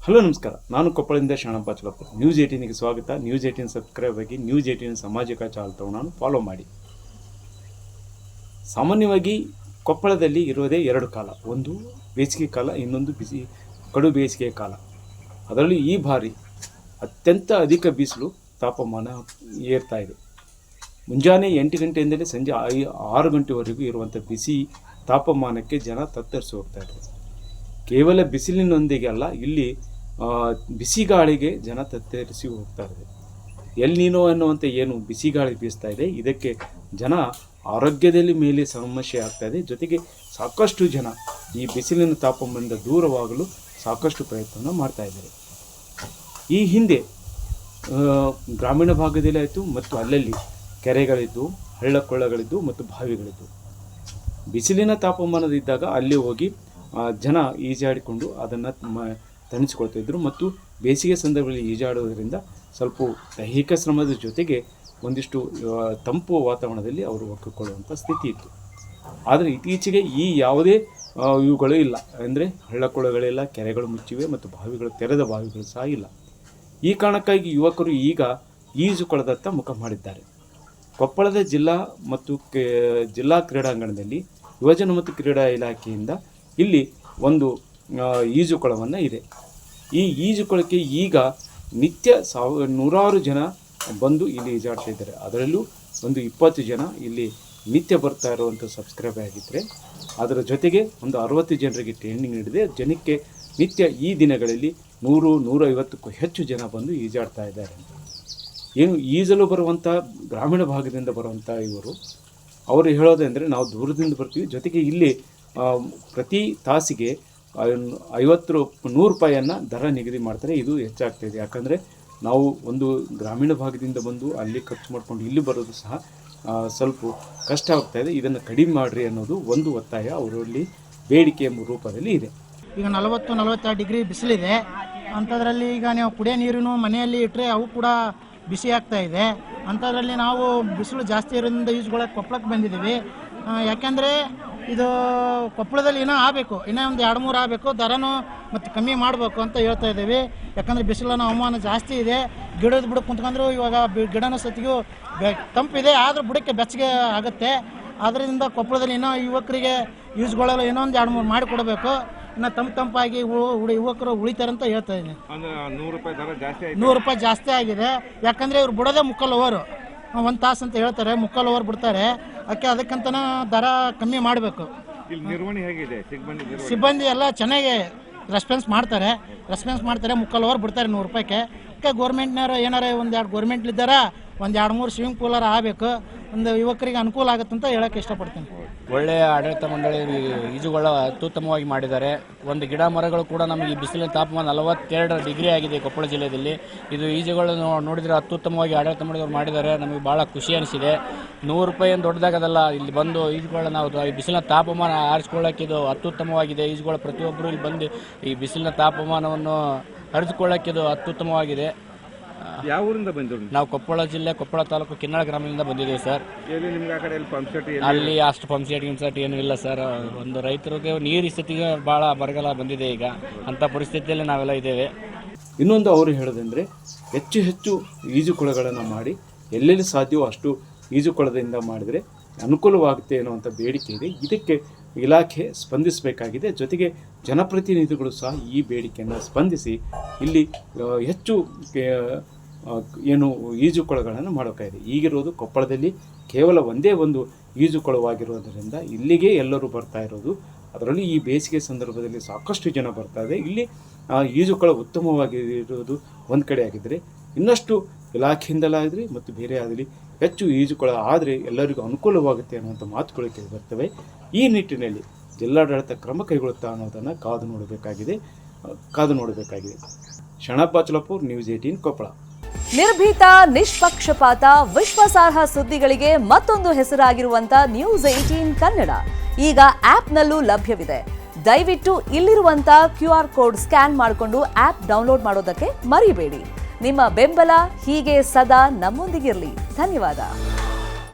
Hello ನಮಸ್ಕಾರ, ನಾನು ಕೊಪ್ಪಳದಿಂದ Sharanappa ಚಲಪುರ. News 18ಗೆ ಸ್ವಾಗತ. ನ್ಯೂಸ್ 18 ಸಬ್ಸ್ಕ್ರೈಬ್ ಆಗಿ ನ್ಯೂಸ್ 18 ಸಾಮಾಜಿಕ ಜಾಲತಾಣವನ್ನು ಫಾಲೋ ಮಾಡಿ. ಸಾಮಾನ್ಯವಾಗಿ ಕೊಪ್ಪಳದಲ್ಲಿ ಇರೋದೇ ಎರಡು ಕಾಲ, ಒಂದು ಬೇಸಿಗೆ ಕಾಲ, ಇನ್ನೊಂದು ಕಡು ಬೇಸಿಗೆ ಕಾಲ. ಅದರಲ್ಲಿ ಈ ಬಾರಿ ಅತ್ಯಂತ ಅಧಿಕ ಬಿಸಿಲು ತಾಪಮಾನ ಏರ್ತಾ ಇದೆ. ಮುಂಜಾನೆ 8 ಗಂಟೆಯಿಂದಲೇ ಸಂಜೆ 6 ಗಂಟೆವರೆಗೂ ಇರುವಂಥ ಬಿಸಿ ತಾಪಮಾನಕ್ಕೆ ಜನ ತತ್ತರಿಸಿ ಹೋಗ್ತಾ ಇದ್ದಾರೆ. ಕೇವಲ ಬಿಸಿಲಿನೊಂದಿಗೆ ಅಲ್ಲ, ಇಲ್ಲಿ ಬಿಸಿ ಗಾಳಿಗೆ ಜನ ತತ್ತರಿಸಿ ಹೋಗ್ತಾ ಇದೆ. ಎಲ್ ನೀನೋ ಅನ್ನುವಂಥ ಏನು ಬಿಸಿ ಗಾಳಿ ಬೀಸ್ತಾ ಇದೆ, ಇದಕ್ಕೆ ಜನ ಆರೋಗ್ಯದಲ್ಲಿ ಮೇಲೆ ಸಮಸ್ಯೆ ಆಗ್ತಾ ಇದೆ. ಜೊತೆಗೆ ಸಾಕಷ್ಟು ಜನ ಈ ಬಿಸಿಲಿನ ತಾಪಮಾನದಿಂದ ದೂರವಾಗಲು ಸಾಕಷ್ಟು ಪ್ರಯತ್ನ ಮಾಡ್ತಾ ಇದ್ದಾರೆ. ಈ ಹಿಂದೆ ಗ್ರಾಮೀಣ ಭಾಗದಲ್ಲಿ ಆಯಿತು ಮತ್ತು ಅಲ್ಲಲ್ಲಿ ಕೆರೆಗಳಿದ್ದು, ಹಳ್ಳಕೊಳ್ಳಗಳಿದ್ದು ಮತ್ತು ಬಾವಿಗಳಿದ್ದು. ಬಿಸಿಲಿನ ತಾಪಮಾನದಿದ್ದಾಗ ಅಲ್ಲಿ ಹೋಗಿ ಜನ ಈಜಾಡಿಕೊಂಡು ಅದನ್ನು ತಣಿಸಿಕೊಳ್ತಾಯಿದ್ರು. ಮತ್ತು ಬೇಸಿಗೆ ಸಂದರ್ಭದಲ್ಲಿ ಈಜಾಡುವುದರಿಂದ ಸ್ವಲ್ಪ ದೈಹಿಕ ಶ್ರಮದ ಜೊತೆಗೆ ಒಂದಿಷ್ಟು ತಂಪು ವಾತಾವರಣದಲ್ಲಿ ಅವರು ಒಕ್ಕಿಕೊಳ್ಳುವಂಥ ಸ್ಥಿತಿ ಇತ್ತು. ಆದರೆ ಇತ್ತೀಚೆಗೆ ಈ ಯಾವುದೇ ಇವುಗಳು ಇಲ್ಲ, ಅಂದರೆ ಹಳ್ಳಕೊಳ್ಳಗಳಿಲ್ಲ, ಕೆರೆಗಳು ಮುಚ್ಚಿವೆ ಮತ್ತು ಬಾವಿಗಳು, ತೆರೆದ ಬಾವಿಗಳು ಸಹ ಇಲ್ಲ. ಈ ಕಾರಣಕ್ಕಾಗಿ ಯುವಕರು ಈಗ ಈಜುಕೊಳದತ್ತ ಮುಖ ಮಾಡಿದ್ದಾರೆ. ಕೊಪ್ಪಳದ ಜಿಲ್ಲಾ ಮತ್ತು ಜಿಲ್ಲಾ ಕ್ರೀಡಾಂಗಣದಲ್ಲಿ ಯುವಜನ ಮತ್ತು ಕ್ರೀಡಾ ಇಲಾಖೆಯಿಂದ ಇಲ್ಲಿ ಒಂದು ಈಜುಕೊಳವನ್ನು ಇದೆ. ಈ ಈಜುಕೊಳಕ್ಕೆ ಈಗ ನಿತ್ಯ ನೂರಾರು ಜನ ಬಂದು ಇಲ್ಲಿ ಈಜಾಡ್ತಾ ಇದ್ದಾರೆ. ಅದರಲ್ಲೂ ಒಂದು 20 ಜನ ಇಲ್ಲಿ ನಿತ್ಯ ಬರ್ತಾ ಇರುವಂಥ ಸಬ್ಸ್ಕ್ರೈಬ್ ಆಗಿದ್ದರೆ, ಅದರ ಜೊತೆಗೆ ಒಂದು 60 ಜನರಿಗೆ ಟ್ರೈನಿಂಗ್ ನೀಡಿದೆ. ಜನಕ್ಕೆ ನಿತ್ಯ ಈ ದಿನಗಳಲ್ಲಿ 100-150ಕ್ಕೂ ಹೆಚ್ಚು ಜನ ಬಂದು ಈಜಾಡ್ತಾ ಇದ್ದಾರೆ. ಏನು ಈಜಲು ಬರುವಂಥ ಗ್ರಾಮೀಣ ಭಾಗದಿಂದ ಬರುವಂಥ ಅವರು ಹೇಳೋದಂದರೆ, ನಾವು ದೂರದಿಂದ ಬರ್ತೀವಿ, ಜೊತೆಗೆ ಇಲ್ಲಿ ಪ್ರತಿ ತಾಸಿಗೆ 100 ರೂಪಾಯಿಯನ್ನು ದರ ನಿಗದಿ ಮಾಡ್ತಾರೆ. ಇದು ಹೆಚ್ಚಾಗ್ತಾಯಿದೆ. ಯಾಕಂದರೆ ನಾವು ಒಂದು ಗ್ರಾಮೀಣ ಭಾಗದಿಂದ ಬಂದು ಅಲ್ಲಿ ಖರ್ಚು ಮಾಡಿಕೊಂಡು ಇಲ್ಲಿ ಬರೋದು ಸಹ ಸ್ವಲ್ಪ ಕಷ್ಟ ಆಗ್ತಾಯಿದೆ. ಇದನ್ನು ಕಡಿಮೆ ಮಾಡಿರಿ ಅನ್ನೋದು ಒಂದು ಒತ್ತಾಯ ಅವರಲ್ಲಿ ಬೇಡಿಕೆ ರೂಪದಲ್ಲಿ ಇದೆ. ಈಗ 40-42 ಡಿಗ್ರಿ ಬಿಸಿಲಿದೆ. ಅಂಥದ್ರಲ್ಲಿ ಈಗ ನೀವು ಕುಡಿಯೋ ನೀರನ್ನು ಮನೆಯಲ್ಲಿ ಇಟ್ಟರೆ ಅವು ಕೂಡ ಬಿಸಿ ಆಗ್ತಾ ಇದೆ. ಅಂಥದ್ರಲ್ಲಿ ನಾವು ಬಿಸಿಲು ಜಾಸ್ತಿ ಇರೋದ್ರಿಂದ ಈಜುಗೊಳಕ್ಕೆ ಕೊಪ್ಪಳಕ್ಕೆ ಬಂದಿದ್ದೀವಿ. ಯಾಕೆಂದರೆ ಇದು ಕೊಪ್ಪಳದಲ್ಲಿ ಇನ್ನೂ ಆಗಬೇಕು, ಇನ್ನೂ ಒಂದು 2-3 ಆಗಬೇಕು, ದರನೂ ಮತ್ತು ಕಮ್ಮಿ ಮಾಡಬೇಕು ಅಂತ ಹೇಳ್ತಾ ಇದ್ದೀವಿ. ಯಾಕಂದರೆ ಬಿಸಿಲಿನ ಹವಾಮಾನ ಜಾಸ್ತಿ ಇದೆ. ಗಿಡದ ಬುಡಕ್ಕೆ ಕುಂತ್ಕೊಂಡ್ರು ಇವಾಗ ಗಿಡನ ಸತಿಗೂ ತಂಪಿದೆ, ಆದರೂ ಬುಡಕ್ಕೆ ಬೆಚ್ಚಗೆ ಆಗುತ್ತೆ. ಆದ್ದರಿಂದ ಕೊಪ್ಪಳದಲ್ಲಿ ಇನ್ನೂ ಯುವಕರಿಗೆ ಈಜುಗೊಳ್ಳಲು ಇನ್ನೊಂದು 2-3 ಮಾಡಿಕೊಡಬೇಕು. ಇನ್ನು ತಂಪಾಗಿ ಯುವಕರು ಉಳಿತಾರಂತ ಹೇಳ್ತಾ ಇದ್ದೀನಿ. 100 ರೂಪಾಯಿ ಜಾಸ್ತಿ ಆಗಿದೆ. ಯಾಕಂದರೆ ಇವ್ರು ಬಿಡೋದೇ 3/4 ಅವರ್, 1 ತಾಸು ಅಂತ ಹೇಳ್ತಾರೆ, 3/4 ಅವರ್ ಬಿಡ್ತಾರೆ. ಅದಕ್ಕಂತನ ದರ ಕಮ್ಮಿ ಮಾಡಬೇಕು. ನಿರ್ವಹಣೆ ಹೇಗಿದೆ? ಸಿಬ್ಬಂದಿ ಎಲ್ಲ ಚೆನ್ನಾಗಿ ರೆಸ್ಪಾನ್ಸ್ ಮಾಡ್ತಾರೆ. 3/4 ಅವರ್ ಬಿಡ್ತಾರೆ 100 ರೂಪಾಯಿಗೆ. ಗೌರ್ಮೆಂಟ್ನವ್ರು ಏನಾರ ಒಂದು 2 ಗೌರ್ಮೆಂಟ್ಲಿದ್ದಾರ ಒಂದು 2-3 ಸ್ವಿಮ್ಮಿಂಗ್ ಪೂಲರ ಆಗಬೇಕು, ಒಂದು ಯುವಕರಿಗೆ ಅನುಕೂಲ ಆಗುತ್ತಂತ ಹೇಳೋಕ್ಕೆ ಇಷ್ಟಪಡ್ತೀನಿ. ಒಳ್ಳೆಯ ಆಡಳಿತ ಮಂಡಳಿ ಈಜುಗೊಳ್ಳ ಅತ್ಯುತ್ತಮವಾಗಿ ಮಾಡಿದ್ದಾರೆ. ಒಂದು ಗಿಡ ಮರಗಳು ಕೂಡ ನಮಗೆ ಈ ಬಿಸಿಲಿನ ತಾಪಮಾನ 42 ಡಿಗ್ರಿ ಆಗಿದೆ ಕೊಪ್ಪಳ ಜಿಲ್ಲೆಯಲ್ಲಿ. ಇದು ಈಜುಗೊಳ್ಳ ನೋಡಿದರೆ ಅತ್ಯುತ್ತಮವಾಗಿ ಆಡಳಿತ ಮಂಡಳಿಯವರು ಮಾಡಿದ್ದಾರೆ. ನಮಗೆ ಭಾಳ ಖುಷಿ ಅನಿಸಿದೆ. 100 ರೂಪಾಯಿ ಏನು ದೊಡ್ಡದಾಗದಲ್ಲ. ಇಲ್ಲಿ ಬಂದು ಈಜುಗೊಳ್ಳ ನಾವು ಈ ಬಿಸಿಲಿನ ತಾಪಮಾನ ಆರಿಸ್ಕೊಳ್ಳೋಕೆ ಇದು ಅತ್ಯುತ್ತಮವಾಗಿದೆ. ಈಜುಗೊಳ್ಳ ಪ್ರತಿಯೊಬ್ಬರು ಇಲ್ಲಿ ಬಂದು ಈ ಬಿಸಿಲಿನ ತಾಪಮಾನವನ್ನು ಅರಿತುಕೊಳ್ಳೋಕೆ ಇದು ಅತ್ಯುತ್ತಮವಾಗಿದೆ. ಯಾವ ಊರಿಂದ ಬಂದರು? ನಾವು ಕೊಪ್ಪಳ ಜಿಲ್ಲೆ, ಕೊಪ್ಪಳ ತಾಲೂಕು ಕಿನ್ನಾಳ ಗ್ರಾಮದಿಂದ ಬಂದಿದ್ದೀವಿ ಸರ್. ನಿಮ್ಗೆ ಆ ಕಡೆ ಅಲ್ಲಿ ಅಷ್ಟು ಪಂಪ್ ಸೆಟ್ ಏನೂ ಇಲ್ಲ ಸರ್. ಒಂದು ರೈತರಿಗೆ ನೀರು ಸ್ಥಿತಿಗೆ ಭಾಳ ಬರಗಾಲ ಬಂದಿದೆ. ಈಗ ಅಂಥ ಪರಿಸ್ಥಿತಿಯಲ್ಲಿ ನಾವೆಲ್ಲ ಇದ್ದೇವೆ. ಇನ್ನೊಂದು ಅವರು ಹೇಳೋದಂದರೆ, ಹೆಚ್ಚು ಈಜುಕೊಳಗಳನ್ನು ಮಾಡಿ ಎಲ್ಲೆಲ್ಲಿ ಸಾಧ್ಯವೋ ಅಷ್ಟು ಈಜುಕೊಳದಿಂದ ಮಾಡಿದರೆ ಅನುಕೂಲವಾಗುತ್ತೆ ಅನ್ನುವಂಥ ಬೇಡಿಕೆ ಇದೆ. ಇದಕ್ಕೆ ಇಲಾಖೆ ಸ್ಪಂದಿಸಬೇಕಾಗಿದೆ. ಜೊತೆಗೆ ಜನಪ್ರತಿನಿಧಿಗಳು ಸಹ ಈ ಬೇಡಿಕೆಯನ್ನು ಸ್ಪಂದಿಸಿ ಇಲ್ಲಿ ಹೆಚ್ಚು ಈಜುಕೊಳಗಳನ್ನು ಮಾಡೋಕ್ಕಾಗಿದೆ. ಈಗಿರೋದು ಕೊಪ್ಪಳದಲ್ಲಿ ಕೇವಲ ಒಂದೇ ಒಂದು ಈಜುಕೊಳವಾಗಿರೋದರಿಂದ ಇಲ್ಲಿಗೆ ಎಲ್ಲರೂ ಬರ್ತಾ ಇರೋದು. ಅದರಲ್ಲಿ ಈ ಬೇಸಿಗೆ ಸಂದರ್ಭದಲ್ಲಿ ಸಾಕಷ್ಟು ಜನ ಬರ್ತಾ ಇದೆ. ಇಲ್ಲಿ ಈಜುಕೊಳ ಉತ್ತಮವಾಗಿರೋದು ಒಂದು ಕಡೆ ಆಗಿದ್ದರೆ, ಇನ್ನಷ್ಟು ಇಲಾಖೆಯಿಂದಲಾಗಲಿ ಮತ್ತು ಬೇರೆ ಆಗಲಿ ಹೆಚ್ಚು ಈಜುಕೊಳ ಆದರೆ ಎಲ್ಲರಿಗೂ ಅನುಕೂಲವಾಗುತ್ತೆ ಅನ್ನುವಂಥ ಮಾತುಗಳು ಕೇಳಿ ಬರ್ತವೆ. ಈ ನಿಟ್ಟಿನಲ್ಲಿ ಜಿಲ್ಲಾಡಳಿತ ಕ್ರಮ ಕೈಗೊಳ್ಳುತ್ತಾ ಅನ್ನೋದನ್ನು ಕಾದು ನೋಡಬೇಕಾಗಿದೆ. ಶರಣಪ್ಪ ಚಲಪುರ, ನ್ಯೂಸ್ 18 ಕೊಪ್ಪಳ. ನಿರ್ಭೀತ, ನಿಷ್ಪಕ್ಷಪಾತ, ವಿಶ್ವಾಸಾರ್ಹ ಸುದ್ದಿಗಳಿಗೆ ಮತ್ತೊಂದು ಹೆಸರಾಗಿರುವಂತ ನ್ಯೂಸ್ 18 ಕನ್ನಡ ಈಗ ಆಪ್ನಲ್ಲೂ ಲಭ್ಯವಿದೆ. ದಯವಿಟ್ಟು ಇಲ್ಲಿರುವಂತ QR ಕೋಡ್ ಸ್ಕ್ಯಾನ್ ಮಾಡಿಕೊಂಡು ಆಪ್ ಡೌನ್ಲೋಡ್ ಮಾಡೋದಕ್ಕೆ ಮರಿಬೇಡಿ. ನಿಮ್ಮ ಬೆಂಬಲ ಹೀಗೆ ಸದಾ ನಮ್ಮೊಂದಿಗಿರಲಿ. ಧನ್ಯವಾದ.